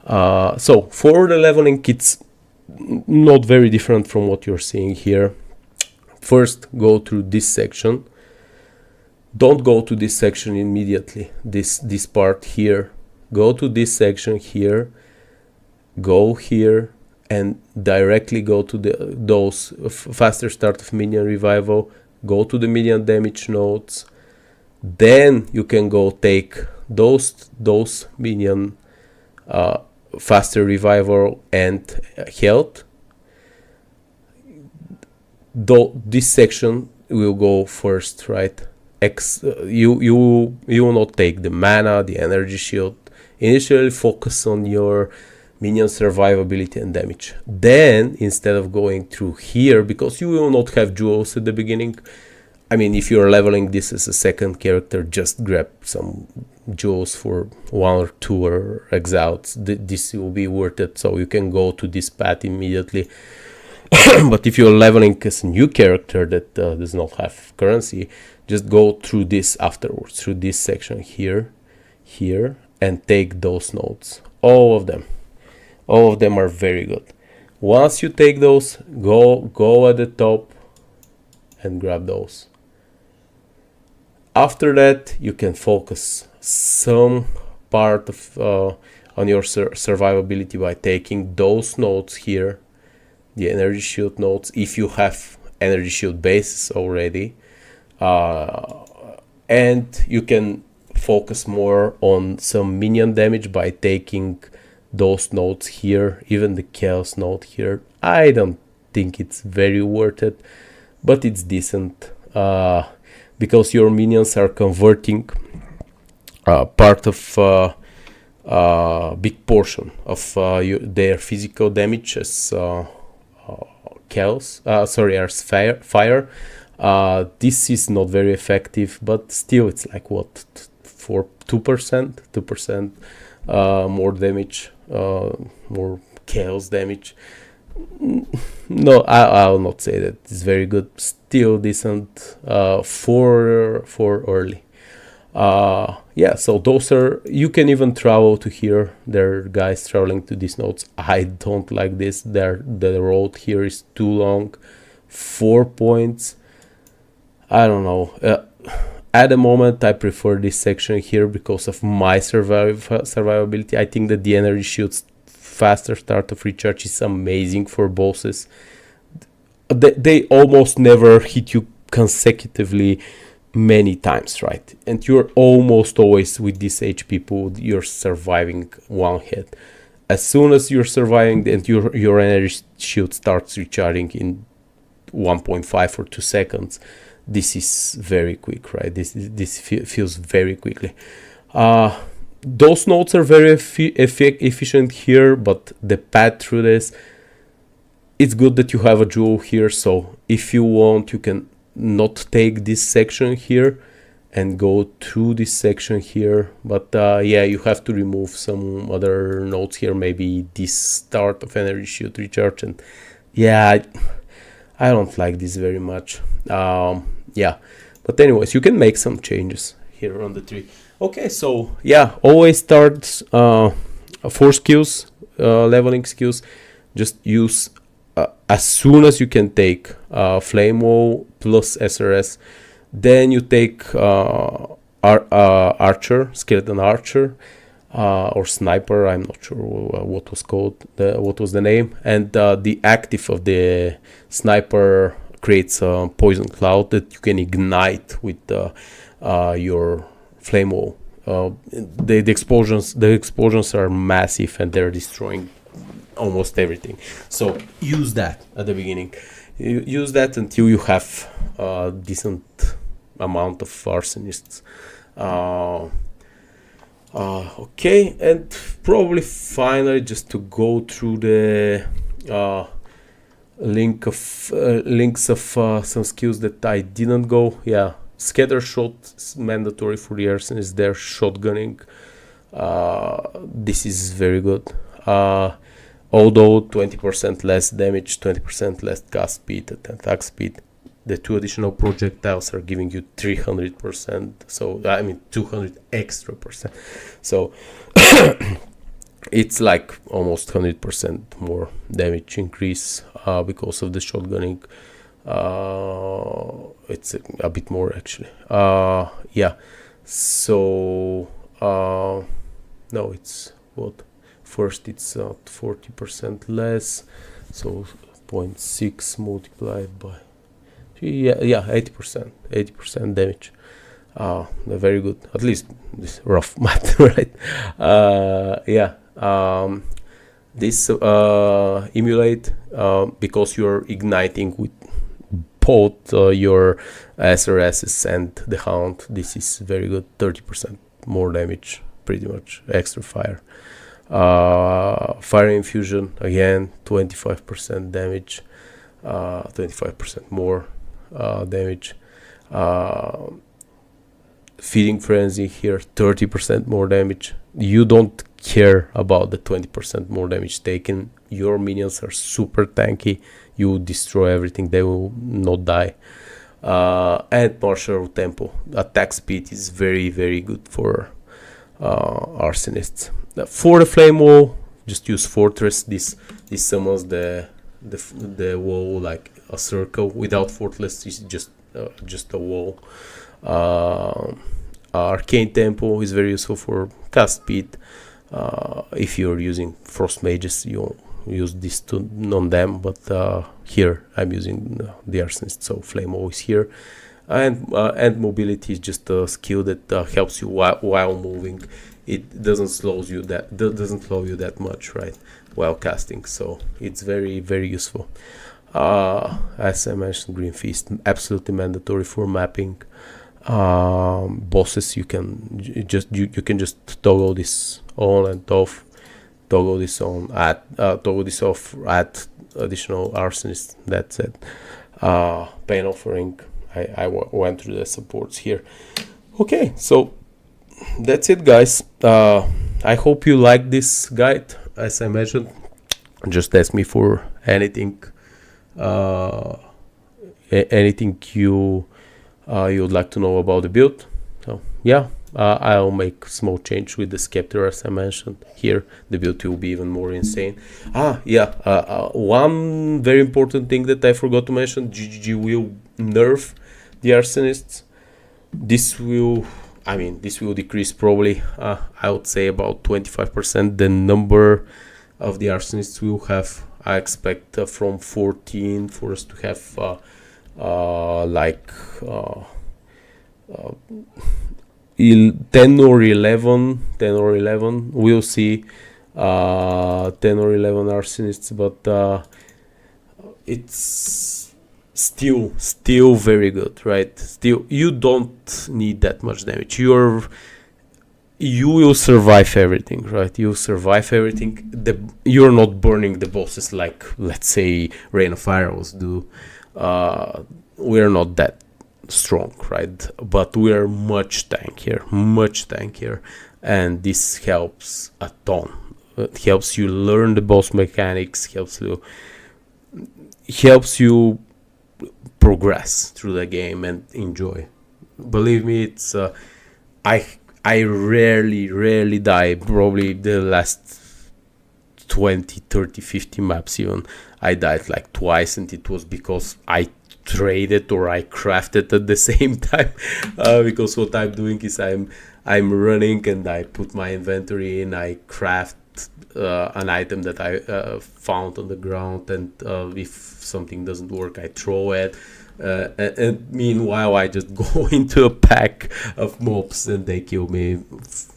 So for the leveling, it's not very different from what you're seeing here. First, go through this section. Don't go to this section immediately. This part here. Go to this section here. Go here and directly go to those faster start of minion revival. Go to the minion damage nodes. Then you can go take those minion faster revival and health. This section will go first, right? You will not take the mana, the energy shield. Initially focus on your minion survivability and damage. Then instead of going through here, because you will not have jewels at the beginning, I mean, if you're leveling this as a second character, just grab some jewels for 1 or 2 or exiles. This will be worth it, so you can go to this path immediately. But if you're leveling as a new character that does not have currency, just go through this afterwards, through this section here, and take those nodes. All of them are very good. Once you take those, go at the top and grab those. After that, you can focus some part of on your survivability by taking those nodes here, the energy shield nodes, if you have energy shield bases already, and you can focus more on some minion damage by taking those nodes here, even the chaos node here. I don't think it's very worth it, but it's decent, because your minions are converting part of big portion of their physical damage as chaos, as fire. This is not very effective, but still it's like what, 2% more damage, more chaos damage. No, I'll not say that it's very good. Still decent for early. Yeah, so those are, you can even travel to here. There are guys traveling to these nodes. I don't like this. The road here is too long. 4 points. I don't know. At the moment, I prefer this section here because of my survivability. I think that the energy shield's faster start of recharge is amazing for bosses. They almost never hit you consecutively many times, right? And you're almost always with this HP pool, you're surviving one hit. As soon as you're surviving, and your energy shield starts recharging in 1.5 or 2 seconds, this is very quick, right? This feels very quickly. Those nodes are very efficient here, but the path through this, it's good that you have a jewel here. So if you want, you can not take this section here and go through this section here. But yeah, you have to remove some other nodes here. Maybe this start of energy shield recharge. And yeah, I don't like this very much. Yeah, but anyways, you can make some changes here on the tree. Okay, so yeah, always start 4 skills, leveling skills. Just use as soon as you can take Flame Wall plus SRS. Then you take Archer, Skeleton Archer, or Sniper. I'm not sure what was called, what was the name. And the active of the Sniper creates a poison cloud that you can ignite with your Flame Wall. The explosions are massive and they're destroying almost everything. So use that at the beginning. Use that until you have a decent amount of Arsonists. Okay, and probably finally, just to go through the links of some skills that I didn't go. Yeah, Scatter Shot is mandatory for the Arsonists. They're shotgunning. This is very good. Although 20% less damage, 20% less cast speed and attack speed. The 2 additional projectiles are giving you 300%. So I mean 200 extra %. So it's like almost 100% more damage increase because of the shotgunning. It's a bit more actually. Yeah. So no, it's what? First it's 40% less, so 0.6 multiplied by 80% damage. They're very good. At least this rough math, right? Yeah. This emulate because you're igniting with both your SRSs and the Hound. This is very good. 30% more damage, pretty much extra fire. Fire infusion again, 25% damage, 25% more damage. Feeding frenzy here, 30% more damage. You don't care about the 20% more damage taken. Your minions are super tanky. You destroy everything, they will not die. And martial tempo. Attack speed is very, very good for Arsonists. For the flame wall, just use fortress. This summons the wall like a circle. Without fortress, it's just a wall. Arcane tempo is very useful for cast speed. If you're using frost mages, you use this on them, but here I'm using the arsonist, so flame wall is here. And mobility is just a skill that helps you while moving. It doesn't slow you that much, right, while casting. So it's very, very useful. As I mentioned, Green Fist absolutely mandatory for mapping. Bosses, you can just toggle this on and off. Toggle this on, toggle this off, add additional arsonists. That's it. Pain offering. I went through the supports here. Okay, so that's it, guys. I hope you like this guide. As I mentioned, just ask me for anything, anything you would like to know about the build. So yeah, I'll make small change with the scepter, as I mentioned here. The build will be even more insane. One very important thing that I forgot to mention: GGG will nerf the arsonists. This will decrease probably, I would say about 25% the number of the arsonists we'll have. I expect from 14 for us to have 10 or 11. We'll see 10 or 11 arsonists, but it's still very good, right? Still, you don't need that much damage. You will survive everything, right? You'll survive everything. You're not burning the bosses like, let's say, Rain of Arrows do. We're not that strong, right? But we're much tankier, and this helps a ton. It helps you learn the boss mechanics, helps you progress through the game and enjoy. Believe me, it's I rarely die. Probably the last 20, 30, 50 maps even, I died like twice, and it was because I traded or I crafted at the same time. Because what I'm doing is I'm running and I put my inventory in, I craft an item that I found on the ground, and if something doesn't work, I throw it. And meanwhile, I just go into a pack of mobs and they kill me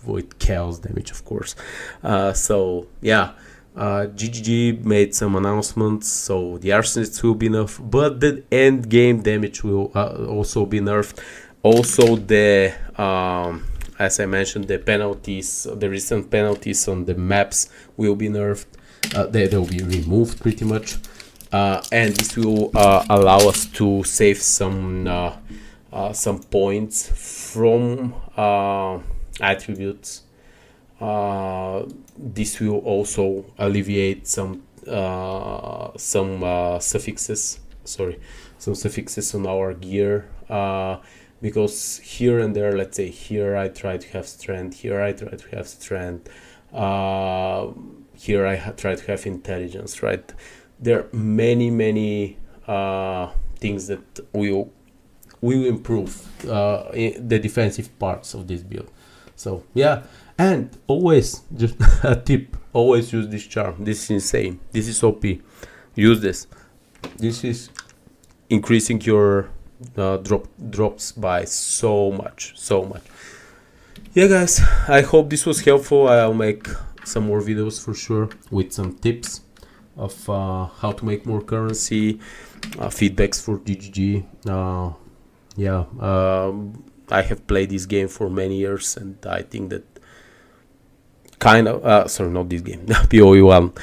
with chaos damage, of course. So yeah, GGG made some announcements, so the arsonists will be nerfed, but the end game damage will also be nerfed. Also, the as I mentioned, the recent penalties on the maps will be nerfed. They'll be removed pretty much. And this will allow us to save some points from attributes. This will also alleviate some suffixes. Some suffixes on our gear. Because here and there, let's say here I try to have strength, here I try to have strength. Here I try to have intelligence, right? There are many things that will improve the defensive parts of this build. So yeah, and always, just a tip, always use this charm. This is insane. This is OP. Use this. This is increasing your drops by so much. Yeah, guys, I hope this was helpful. I'll make some more videos for sure with some tips of how to make more currency, feedbacks for GGG. Yeah, I have played this game for many years, and I think that kind of sorry, not this game, POE1.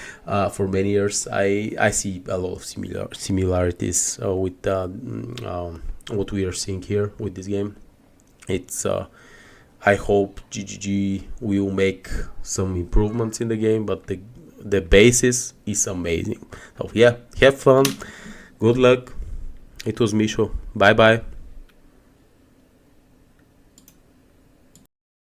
For many years, I see a lot of similarities with what we are seeing here with this game. It's I hope GGG will make some improvements in the game, but the basis is amazing. So yeah, have fun, good luck. It was Misho. Bye bye.